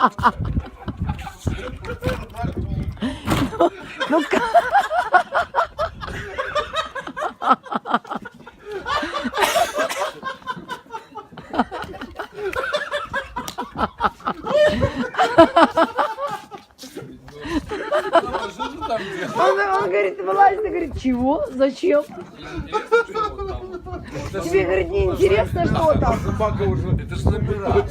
Ну, он говорит, вылазит и говорит, чего? Зачем? Тебе, говорит, не интересно, что там? Собака уже. Это ж набирает.